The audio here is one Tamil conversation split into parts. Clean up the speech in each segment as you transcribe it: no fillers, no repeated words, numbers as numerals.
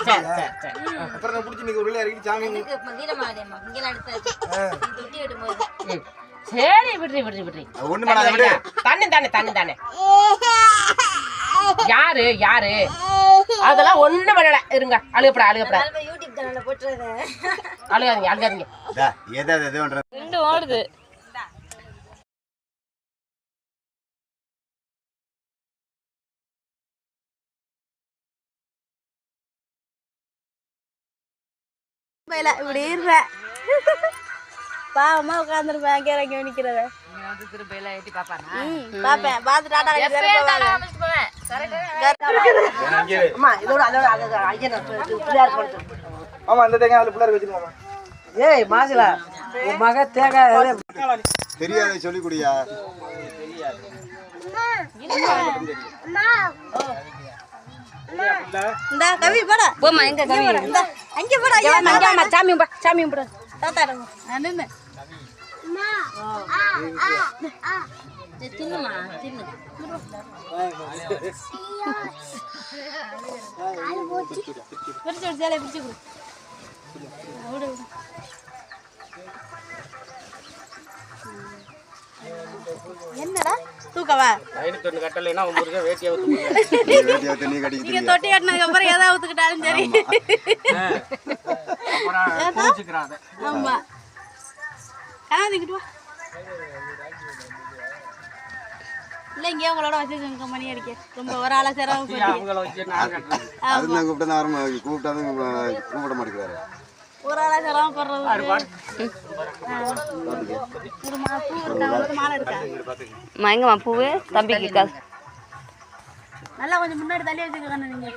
அப்புறம் நான் புடிச்சு நீங்க உருளை இறக்கி சாமி சரி விடுறி ஒண்ணு பண்ணாத விடு. தானே யாரு அதெல்லாம் ஒண்ணு பண்ணல. இருங்க அழுகப்படா யூடியூப் சேனல்ல போட்டுறத அழுகாதீங்க எது பண்றது ரெண்டு ஓடுது. இப்படி இருற பாவமா உட்காந்துருப்பேன் இறங்கி நிக்கிறத பாப்பேன் பார்த்து டாடா ஆமா அந்த தேங்காய் அதுல புள்ளார வச்சிருக்கோம். ஏய் மாசில உன் மக தேங்காய் தெரியாத சொல்லி குடியா. இந்த கவி போடா போமா எங்க கவி இந்த அங்க போடா அங்க சாமி போடா தாத்தா நின்னு தின்னுமா தின்னு பிடிச்சு சேலை பிடிச்சு கொடு என்னடா தூக்கவா ஐநூத்தி கட்டலைன்னா உங்களுக்கு வேட்டியா நீங்க தொட்டி கட்டினதுக்கு அப்புறம் எதை ஊத்துக்கிட்டாலும் சரி. ஆமா காணாதிக்கிட்டு வா இல்ல இங்கே உங்களோட வச்சுக்கோங்க மணி அடிக்க ரொம்ப ஒரு ஆளா சேர கூப்பிட மாட்டேங்கிறாரு. ஒரு ஆளா சேராம போடுறது ஒரு மாலை இருக்கா எங்கம்மா பூவு தம்பிக்கு நல்லா கொஞ்சம் முன்னாடி தள்ளி வச்சுக்கோங்க நீங்க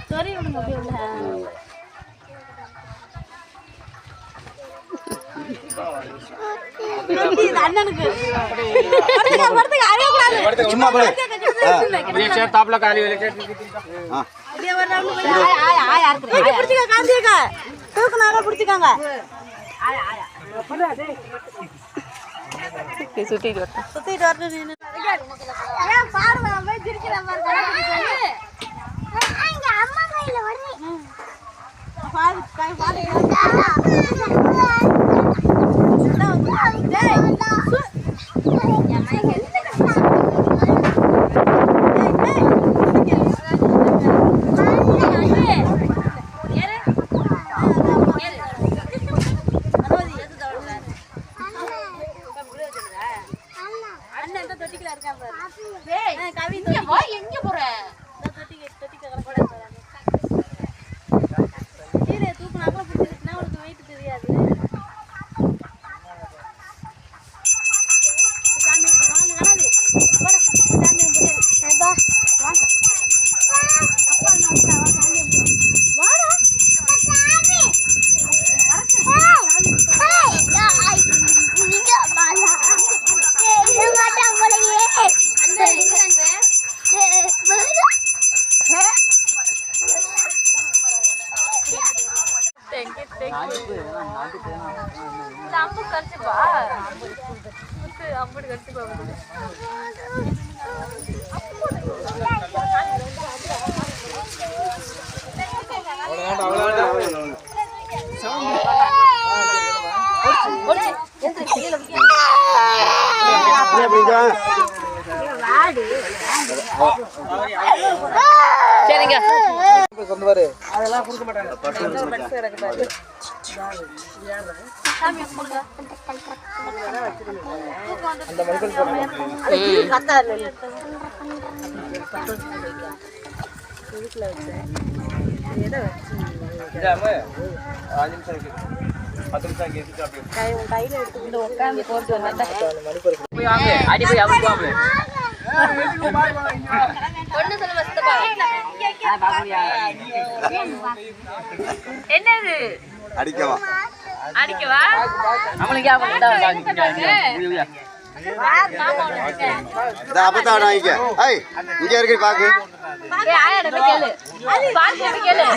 சரி விடுங்க அப்படியே உள்ள அண்ணனுக்கு தாப்ல காலி பிடிச்சிக்காங்க சுத்திட்டு வரணும் சரிங்க அதெல்லாம் கொடுக்க மாட்டாங்க. கையில எடுத்துக்கிட்டு உட்காந்து போட்டு வந்தா என்னது அடிக்கவா நம்மளுக்கு அப்பதான் இங்க இருக்கு பாக்கு கேளு